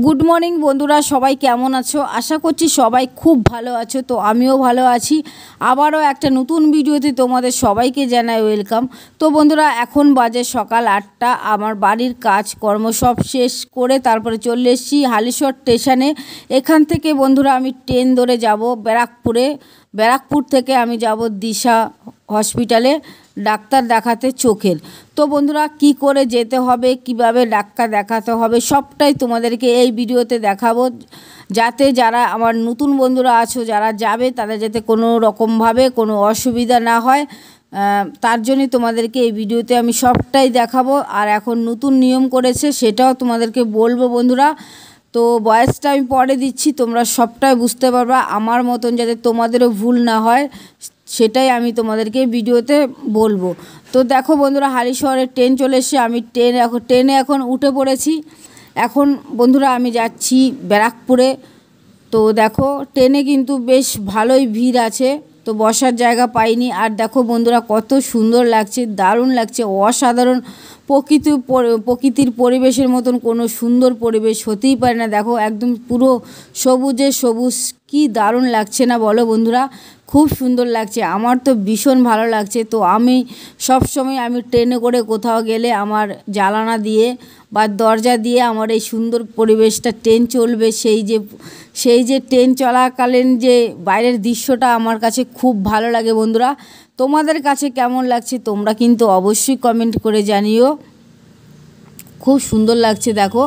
Good morning বন্ধুরা, সবাই কেমন আছো? আশা করছি সবাই খুব ভালো আছো। তো আমিও ভালো আছি। আবারও একটা নতুন ভিডিওতে তোমাদের সবাইকে জানাই ওয়েলকাম। তো বন্ধুরা, এখন বাজে সকাল 8টা। আমার বাড়ির কাজ কর্ম সব শেষ করে তারপরে চলে এসেছি হালিশহর স্টেশনে। এখান থেকে বন্ধুরা আমি ট্রেন ধরে যাব ব্যারাকপুরে। ব্যারাকপুর থেকে আমি যাব দিশা হসপিটালে ডাক্তার দেখাতে চোখের। তো বন্ধুরা, কি করে যেতে হবে, কিভাবে ডাক্তার দেখাতে হবে, সবটাই তোমাদেরকে এই ভিডিওতে দেখাবো, যাতে যারা আমার নতুন বন্ধুরা আছো যারা যাবে তাদের যাতে কোনো রকমভাবে কোনো অসুবিধা না হয়। তার জন্যই তোমাদেরকে এই ভিডিওতে আমি সবটাই দেখাবো। আর এখন নতুন নিয়ম করেছে সেটাও তোমাদেরকে বলবো বন্ধুরা। তো বয়সটা আমি পরে দিচ্ছি, তোমরা সবটাই বুঝতে পারবা, আমার মতন যাতে তোমাদেরও ভুল না হয় সেটাই আমি তোমাদেরকে ভিডিওতে বলবো। তো দেখো বন্ধুরা, হালিশহরের ট্রেন চলে এসেছে। আমি ট্রেনে এখন উঠে পড়েছি। এখন বন্ধুরা আমি যাচ্ছি ব্যারাকপুরে। তো দেখো ট্রেনে কিন্তু বেশ ভালোই ভিড় আছে, তো বসার জায়গা পাইনি। আর দেখো বন্ধুরা, কত সুন্দর লাগছে, দারুণ লাগছে, অসাধারণ প্রকৃতির পরিবেশের মতন কোনো সুন্দর পরিবেশ হতেই পারে না। দেখো একদম পুরো সবুজে সবুজ, কি দারুণ লাগছে না বলো বন্ধুরা? খুব সুন্দর লাগছে, আমার তো ভীষণ ভালো লাগছে। তো আমি সবসময় আমি ট্রেনে করে কোথাও গেলে আমার জানালা দিয়ে বা দরজা দিয়ে আমার এই সুন্দর পরিবেশটা, ট্রেন চলবে সেই যে ট্রেন চলাকালীন যে বাইরের দৃশ্যটা আমার কাছে খুব ভালো লাগে বন্ধুরা। তোমাদের কাছে কেমন লাগছে তোমরা কিন্তু অবশ্যই কমেন্ট করে জানিও। খুব সুন্দর লাগছে দেখো।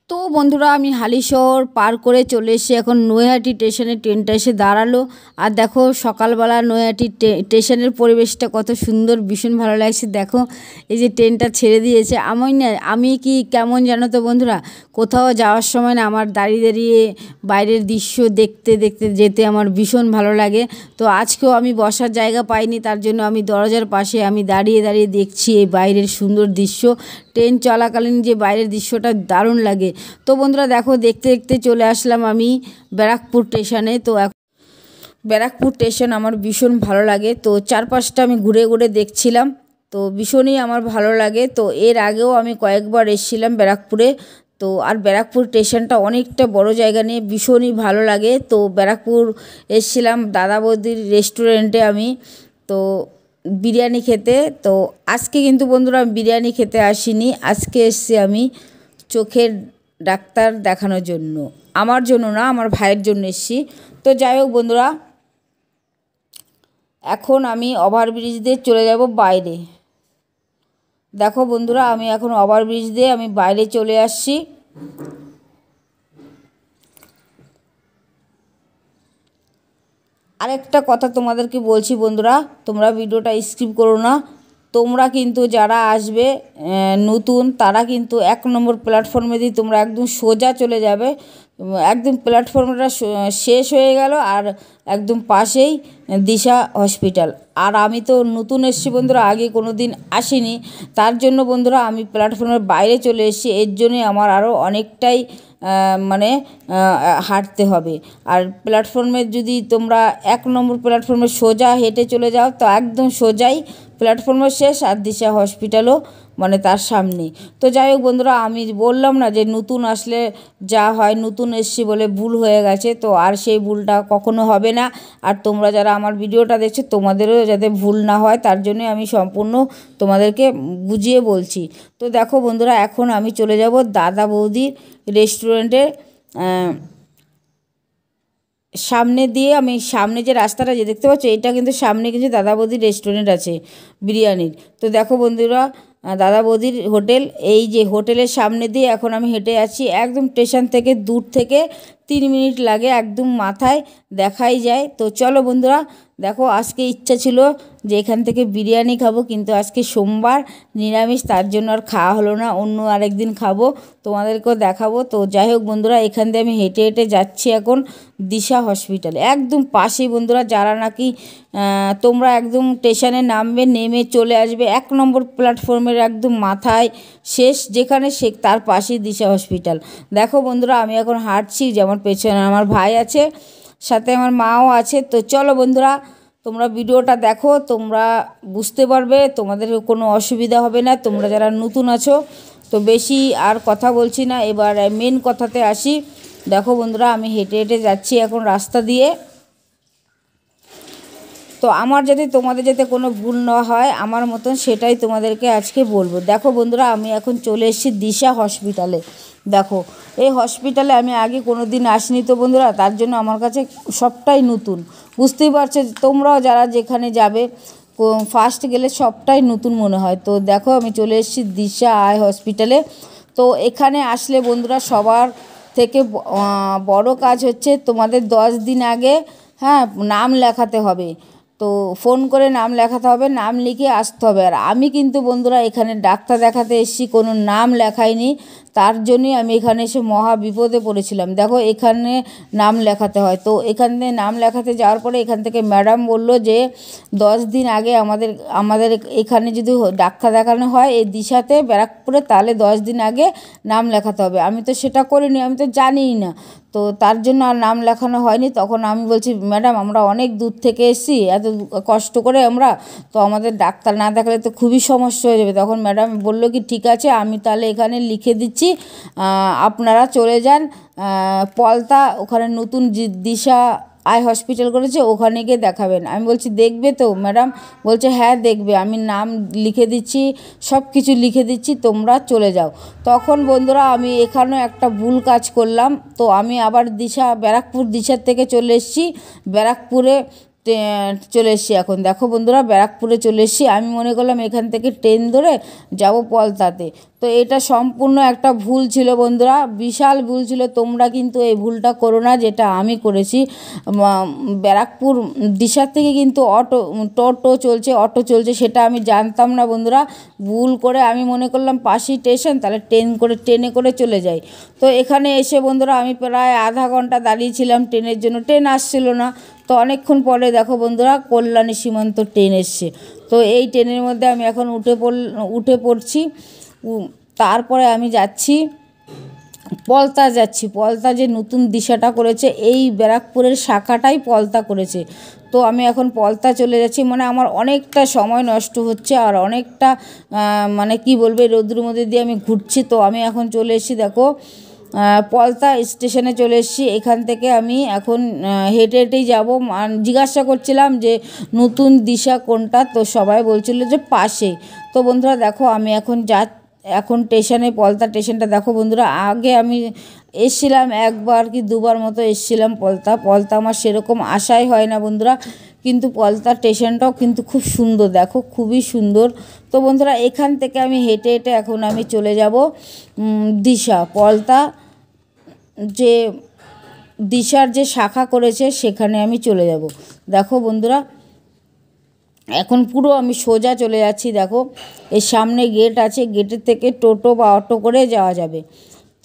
তো বন্ধুরা, আমি হালিশহর পার করে চলে এসে এখন নৈহাটি স্টেশনে ট্রেনটা এসে দাঁড়ালো। আর দেখো সকালবেলা নৈহাটি স্টেশনের পরিবেশটা কত সুন্দর, ভীষণ ভালো লাগছে। দেখো এই যে ট্রেনটা ছেড়ে দিয়েছে। আমি কি কেমন জানো তো বন্ধুরা, কোথাও যাওয়ার সময় না আমার দাঁড়িয়ে দাঁড়িয়ে বাইরের দৃশ্য দেখতে দেখতে যেতে আমার ভীষণ ভালো লাগে। তো আজকেও আমি বসার জায়গা পাইনি, তার জন্য আমি দরজার পাশে আমি দাঁড়িয়ে দাঁড়িয়ে দেখছি এই বাইরের সুন্দর দৃশ্য। ট্রেন চলাকালীন যে বাইরের দৃশ্যটা দারুণ লাগে। তো বন্ধুরা দেখো, দেখতে দেখতে চলে আসলাম আমি ব্যারাকপুর স্টেশনে। তো ব্যারাকপুর স্টেশন আমার ভীষণ ভালো লাগে। তো চারপাশটা আমি ঘুরে ঘুরে দেখছিলাম, তো ভীষণই আমার ভালো লাগে। তো এর আগেও আমি কয়েকবার এসেছিলাম ব্যারাকপুরে। তো আর ব্যারাকপুর স্টেশনটা অনেকটা বড় জায়গা নিয়ে ভীষণই ভালো লাগে। তো ব্যারাকপুর এসেছিলাম দাদা বৌদির রেস্টুরেন্টে আমি, তো বিরিয়ানি খেতে। তো আজকে কিন্তু বন্ধুরা আমি বিরিয়ানি খেতে আসিনি, আজকে এসেছি আমি চোখের ডাক্তার দেখানোর জন্য। আমার জন্য না, আমার ভাইয়ের জন্য এসেছি। তো যাই হোক বন্ধুরা, এখন আমি ওভারব্রিজ দিয়ে চলে যাব বাইরে। দেখো বন্ধুরা, আমি এখন ওভারব্রিজ দিয়ে আমি বাইরে চলে আসছি। আরেকটা কথা তোমাদেরকে বলছি বন্ধুরা, তোমরা ভিডিওটা স্কিপ করো না। তোমরা কিন্তু যারা আসবে নতুন, তারা কিন্তু 1 নম্বর প্ল্যাটফর্মে দিয়ে তোমরা একদম সোজা চলে যাবে। একদম প্ল্যাটফর্মটা শেষ হয়ে গেল আর একদম পাশেই দিশা হসপিটাল। আর আমি তো নতুন এসেছি বন্ধুরা, আগে কোনো দিন আসিনি, তার জন্য বন্ধুরা আমি প্ল্যাটফর্মের বাইরে চলে এসেছি। এর জন্যই আমার আরও অনেকটাই মানে হাঁটতে হবে। আর প্ল্যাটফর্মে যদি তোমরা 1 নম্বর প্ল্যাটফর্মে সোজা হেঁটে চলে যাও তো একদম সোজাই প্ল্যাটফর্মের শেষ আর দিশা হসপিটালও মানে তার সামনে। তো যাই হোক বন্ধুরা, আমি বললাম না যে নতুন আসলে যা হয়, নতুন এসছি বলে ভুল হয়ে গেছে, তো আর সেই ভুলটা কখনো হবে না। আর তোমরা যারা আমার ভিডিওটা দেখছো তোমাদেরও যাতে ভুল না হয় তার জন্যই আমি সম্পূর্ণ তোমাদেরকে বুঝিয়ে বলছি। তো দেখো বন্ধুরা, এখন আমি চলে যাব দাদা বৌদির রেস্টুরেন্টে সামনে দিয়ে। আমি সামনে যে রাস্তাটা যে দেখতে পাচ্ছ, এটা কিন্তু সামনে কিছু দাদা বৌদির রেস্টুরেন্ট আছে বিরিয়ানির। তো দেখো বন্ধুরা, দাদা বৌদির হোটেল, এই যে হোটেলের সামনে দিয়ে এখন আমি হেঁটে যাচ্ছি। একদম স্টেশন থেকে দূর থেকে 3 মিনিট লাগে, একদম মাথায় দেখাই যায়। তো চলো বন্ধুরা, দেখো আজকে ইচ্ছা ছিল যে এখান থেকে বিরিয়ানি খাবো, কিন্তু আজকে সোমবার নিরামিষ, তার জন্য আর খাওয়া হলো না। অন্য আরেকদিন খাবো, তোমাদেরকেও দেখাবো। তো যাই হোক বন্ধুরা, এখান দিয়ে আমি হেঁটে হেঁটে যাচ্ছি এখন দিশা হসপিটাল, একদম পাশেই বন্ধুরা। যারা নাকি তোমরা একদম স্টেশনে নামবে, নেমে চলে আসবে 1 নম্বর প্ল্যাটফর্মের একদম মাথায় শেষ যেখানে, তার পাশেই দিশা হসপিটাল। দেখো বন্ধুরা, আমি এখন হাঁটছি, যেমন পেছনে আমার ভাই আছে, সাথে আমার মাও আছে। তো চলো বন্ধুরা, তোমরা ভিডিওটা দেখো, তোমরা বুঝতে পারবে, তোমাদের কোনো অসুবিধা হবে না তোমরা যারা নতুন আছো। তো বেশি আর কথা বলছি না, এবার মেন কথাতে আসি। দেখো বন্ধুরা, আমি হেঁটে হেঁটে যাচ্ছি এখন রাস্তা দিয়ে। তো আমার যাতে তোমাদের যাতে কোনো ভুল না হয় আমার মতন, সেটাই তোমাদেরকে আজকে বলবো। দেখো বন্ধুরা, আমি এখন চলে এসেছি দিশা হসপিটালে। দেখো, এই হসপিটালে আমি আগে কোনো দিন আসিনি তো বন্ধুরা, তার জন্য আমার কাছে সবটাই নতুন। বুঝতেই পারছো তোমরাও যারা যেখানে যাবে, ফার্স্ট গেলে সবটাই নতুন মনে হয়। তো দেখো, আমি চলে এসেছি দিশা আই হসপিটালে। তো এখানে আসলে বন্ধুরা, সবার থেকে বড় কাজ হচ্ছে তোমাদের 10 দিন আগে, হ্যাঁ, নাম লেখাতে হবে। তো ফোন করে নাম লেখাতে হবে, নাম লিখে আসতে হবে। আর আমি কিন্তু বন্ধুরা এখানে ডাক্তার দেখাতে এসেছি, কোনো নাম লেখাইনি। তার জন্যই আমি এখানে এসে মহা বিপদে পড়েছিলাম। দেখো, এখানে নাম লেখাতে হয়। তো এখানে নাম লেখাতে যাওয়ার পরে এখান থেকে ম্যাডাম বলল যে 10 দিন আগে আমাদের এখানে যদি ডাক্তার দেখানো হয় এই দিশাতে ব্যারাকপুরে, তাহলে 10 দিন আগে নাম লেখাতে হবে। আমি তো সেটা করিনি, আমি তো জানিই না। তো তার জন্য আর নাম লেখানো হয়নি। তখন আমি বলছি, ম্যাডাম আমরা অনেক দূর থেকে এসেছি, এত কষ্ট করে আমরা, তো আমাদের ডাক্তার না দেখালে তো খুবই সমস্যা হয়ে যাবে। তখন ম্যাডাম বললো কি, ঠিক আছে আমি তাহলে এখানে লিখে দিচ্ছি, আপনারা চলে যান পলতা, ওখানে নতুন দিশা আই হসপিটাল করেছে, ওখানে গিয়ে দেখাবেন। আমি বলছি, দেখবে তো ম্যাডাম? বলছে হ্যাঁ দেখবে, আমি নাম লিখে দিচ্ছি, সব কিছু লিখে দিচ্ছি, তোমরা চলে যাও। তখন বন্ধুরা আমি এখানেও একটা ভুল কাজ করলাম। তো আমি আবার ব্যারাকপুর দিশার থেকে চলে এসেছি ব্যারাকপুরে, চলে এসেছি এখন। দেখো বন্ধুরা, ব্যারাকপুরে চলে এসেছি। আমি মনে করলাম এখান থেকে ট্রেন ধরে যাব পলতাতে। তো এটা সম্পূর্ণ একটা ভুল ছিল বন্ধুরা, বিশাল ভুল ছিল। তোমরা কিন্তু এই ভুলটা করো না যেটা আমি করেছি। ব্যারাকপুর দিশার থেকে কিন্তু টোটো চলছে, সেটা আমি জানতাম না বন্ধুরা। ভুল করে আমি মনে করলাম পাশেই স্টেশন, তাহলে ট্রেনে করে চলে যাই। তো এখানে এসে বন্ধুরা আমি প্রায় আধা ঘন্টা দাঁড়িয়েছিলাম ট্রেনের জন্য, ট্রেন আসছিল না। তো অনেকক্ষণ পরে দেখো বন্ধুরা, কল্যাণী সীমান্ত ট্রেন এসছে। তো এই ট্রেনের মধ্যে আমি এখন উঠে পড়ছি। তারপরে আমি যাচ্ছি পলতা যে নতুন দিশাটা করেছে, এই ব্যারাকপুরের শাখাটাই পলতা করেছে। তো আমি এখন পলতা চলে যাচ্ছি। মানে আমার অনেকটা সময় নষ্ট হচ্ছে, আর অনেকটা মানে কি বলবো, রোদ্রের মধ্যে দিয়ে আমি ঘুরছি। তো আমি এখন চলে এসেছি, দেখো পলতা স্টেশনে চলে এসেছি। এখান থেকে আমি এখন হেঁটে হেঁটেই যাবো। জিজ্ঞাসা করছিলাম যে নতুন দিশা কোনটা, তো সবাই বলছিল যে পাশে। তো বন্ধুরা দেখো, আমি এখন স্টেশনে, পলতা স্টেশনটা দেখো বন্ধুরা। আগে আমি এসেছিলাম একবার কি দুবার মতো এসেছিলাম পলতা আমার সেরকম আশাই হয় না বন্ধুরা। কিন্তু পলতা স্টেশনটাও কিন্তু খুব সুন্দর, দেখো খুবই সুন্দর। তো বন্ধুরা এখান থেকে আমি হেঁটে হেঁটে এখন আমি চলে যাব দিশা পলতা, যে দিশার যে শাখা করেছে সেখানে আমি চলে যাব। দেখো বন্ধুরা, এখন পুরো আমি সোজা চলে যাচ্ছি। দেখো এর সামনে গেট আছে, গেটের থেকে টোটো বা অটো করে যাওয়া যাবে।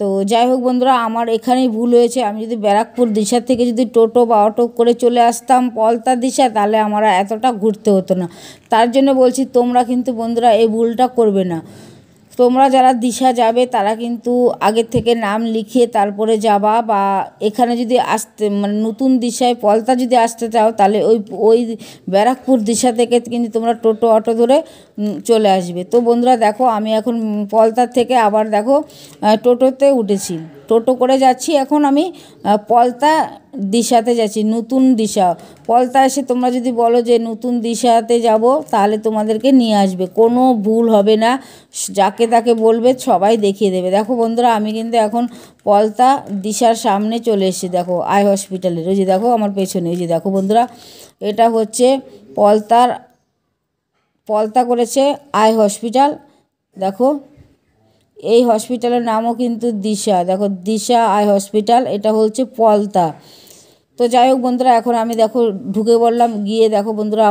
তো যাই হোক বন্ধুরা, আমার এখানেই ভুল হয়েছে। আমি যদি ব্যারাকপুর দিশা থেকে যদি টোটো বা অটো করে চলে আসতাম পলতা দিশা, তাহলে আমার এতটা ঘুরতে হতো না। তার জন্য বলছি, তোমরা কিন্তু বন্ধুরা এই ভুলটা করবে না। তোমরা যারা দিশা যাবে তারা কিন্তু আগের থেকে নাম লিখিয়ে তারপরে যাবা, বা এখানে যদি আসতে মানে নতুন দিশায় পলতা যদি আসতে চাও, তাহলে ওই ব্যারাকপুর দিশা থেকে কিন্তু তোমরা টোটো অটো ধরে চলে আসবে। তো বন্ধুরা দেখো, আমি এখন পলতার থেকে আবার দেখো টোটোতে উঠেছি, টোটো করে যাচ্ছি এখন আমি পলতা দিশাতে যাচ্ছি, নতুন দিশা পলতা। এসে তোমরা যদি বলো যে নতুন দিশাতে যাব, তাহলে তোমাদেরকে নিয়ে আসবে, কোনো ভুল হবে না। যাকে তাকে বলবে, সবাই দেখিয়ে দেবে। দেখো বন্ধুরা, আমি কিন্তু এখন পলতা দিশার সামনে চলে এসেছি। দেখো আই হসপিটালের, ওই যে দেখো আমার পেছনে, ওই যে দেখো বন্ধুরা, এটা হচ্ছে পলতা করেছে আই হসপিটাল। দেখো এই হসপিটালের নামও কিন্তু দিশা। দেখো দিশা আই হসপিটাল, এটা হচ্ছে পলতা। তো যাই হোক বন্ধুরা, এখন আমি দেখো ঢুকে পড়লাম। গিয়ে দেখো বন্ধুরা,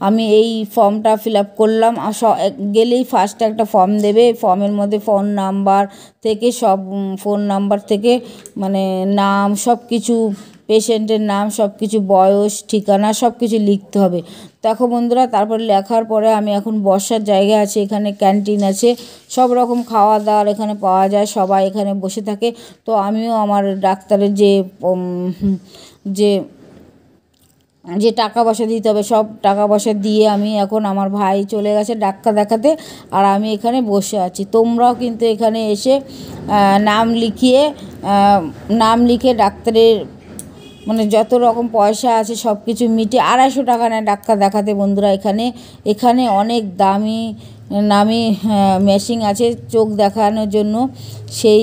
আমি এই ফর্মটা ফিল আপ করলাম। গেলেই ফার্স্টে একটা ফর্ম দেবে, ফর্মের মধ্যে ফোন নাম্বার থেকে মানে নাম, সব কিছু, পেশেন্টের নাম, সব কিছু, বয়স, ঠিকানা, সব কিছু লিখতে হবে। দেখো বন্ধুরা, তারপর লেখার পরে আমি এখন বসার জায়গা আছে, এখানে ক্যান্টিন আছে, সব রকম খাওয়া দাওয়ার এখানে পাওয়া যায়, সবাই এখানে বসে থাকে। তো আমিও আমার ডাক্তারের যে যে টাকা পয়সা দিতে হবে সব টাকা পয়সা দিয়ে আমি এখন আমার ভাই চলে গেছে ডাক্তার দেখাতে, আর আমি এখানে বসে আছি। তোমরাও কিন্তু এখানে এসে নাম লিখে ডাক্তারের মানে যত রকম পয়সা আছে সব কিছু মিটিয়ে 250 টাকা নেয় ডাক্তার দেখাতে বন্ধুরা। এখানে অনেক নামি মেশিন আছে চোখ দেখানোর জন্য। সেই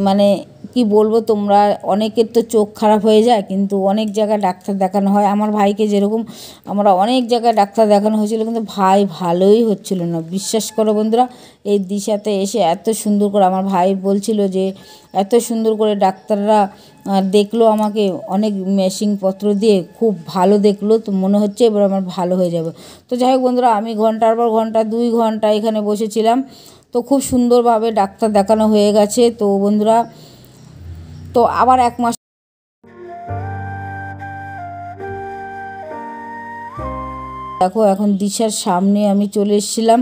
মানে কি বলবো, তোমরা অনেকের তো চোখ খারাপ হয়ে যায়, কিন্তু অনেক জায়গায় ডাক্তার দেখানো হয়। আমার ভাইকে যেরকম আমরা অনেক জায়গায় ডাক্তার দেখানো হয়েছিল, কিন্তু ভাই ভালোই হচ্ছিল না। বিশ্বাস করো বন্ধুরা, এই দিশাতে এসে এত সুন্দর করে আমার ভাই বলছিল যে এত সুন্দর করে ডাক্তাররা দেখলো আমাকে, অনেক মেশিনপত্র দিয়ে খুব ভালো দেখলো। তো মনে হচ্ছে এবার আমার ভালো হয়ে যাবে। তো যাই হোক বন্ধুরা, আমি ঘন্টার পর ঘন্টা 2 ঘন্টা এখানে বসেছিলাম। তো খুব সুন্দরভাবে ডাক্তার দেখানো হয়ে গেছে। তো বন্ধুরা, তো আবার 1 মাস দেখো এখন দিশার সামনে আমি চলে এসেছিলাম।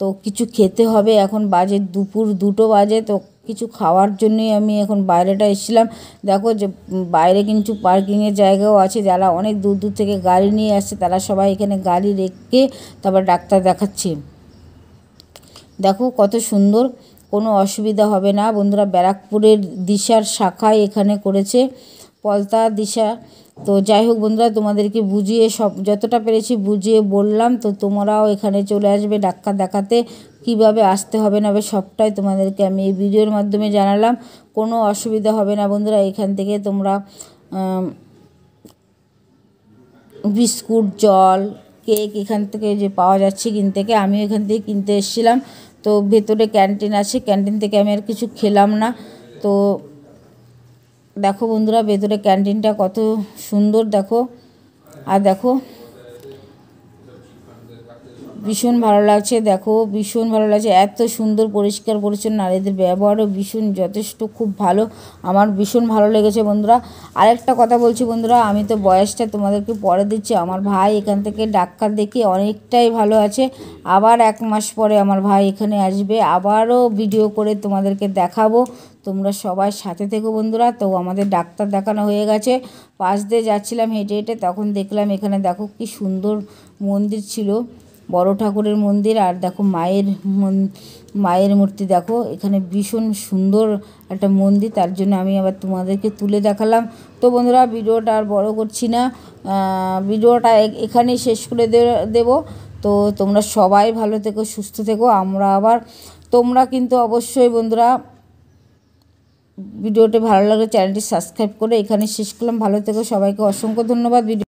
তো কিছু খেতে হবে, এখন বাজে দুপুর 2টো বাজে। তো কিছু খাওয়ার জন্যই আমি এখন বাইরেটা এসেছিলাম। দেখো যে বাইরে কিন্তু পার্কিংয়ের জায়গাও আছে, যারা অনেক দূর দূর থেকে গাড়ি নিয়ে আসছে তারা সবাই এখানে গাড়ি রেখে তারপর ডাক্তার দেখাচ্ছে। দেখো কত সুন্দর, কোনো অসুবিধা হবে না বন্ধুরা। ব্যারাকপুরের দিশার শাখায় এখানে করেছে, পলতা দিশা। তো যাই হোক বন্ধুরা, তোমাদেরকে বুঝিয়ে সব যতটা পেরেছি বুঝিয়ে বললাম। তো তোমরাও এখানে চলে আসবে ডাক্তার দেখাতে, কিভাবে আসতে হবে না হবে সবটাই তোমাদেরকে আমি এই ভিডিওর মাধ্যমে জানালাম। কোনো অসুবিধা হবে না বন্ধুরা। এখান থেকে তোমরা বিস্কুট, জল, কেক এখান থেকে যে পাওয়া যাচ্ছে থেকে আমি এখান থেকে কিনতে এসেছিলাম। তো ভেতরে ক্যান্টিন আছে, ক্যান্টিন থেকে আমি আর কিছু খেলাম না। তো দেখো বন্ধুরা, ভেতরে ক্যান্টিনটা কত সুন্দর দেখো। আর দেখো ভীষণ ভালো লাগছে, দেখো ভীষণ ভালো লাগছে, এত সুন্দর পরিষ্কার পরিচ্ছন্ন। আর এদের ব্যবহারও ভীষণ যথেষ্ট খুব ভালো, আমার ভীষণ ভালো লেগেছে বন্ধুরা। আরেকটা কথা বলছি বন্ধুরা, আমি তো বয়সটা তোমাদেরকে পরে দিচ্ছি। আমার ভাই এখান থেকে ডাক্তার দেখিয়ে অনেকটাই ভালো আছে। আবার 1 মাস পরে আমার ভাই এখানে আসবে, আবারও ভিডিও করে তোমাদেরকে দেখাবো। তোমরা সবাই সাথে থেকো বন্ধুরা। তো আমাদের ডাক্তার দেখানো হয়ে গেছে, পাশ দিয়ে যাচ্ছিলাম হেঁটে হেঁটে, তখন দেখলাম এখানে দেখো কি সুন্দর মন্দির ছিল, বড় ঠাকুরের মন্দির। আর দেখো মায়ের মূর্তি দেখো, এখানে ভীষণ সুন্দর একটা মন্দির, তার জন্য আমি আবার তোমাদেরকে তুলে দেখালাম। তো বন্ধুরা, ভিডিওটা আর বড় করছি না, ভিডিওটা এখানেই শেষ করে দেব। তো তোমরা সবাই ভালো থেকো, সুস্থ থেকো। তোমরা কিন্তু অবশ্যই বন্ধুরা ভিডিওটি ভালো লাগলে চ্যানেলটি সাবস্ক্রাইব করে এখানে শেষ করলাম। ভালো থেকো, সবাইকে অসংখ্য ধন্যবাদ। ভিডিও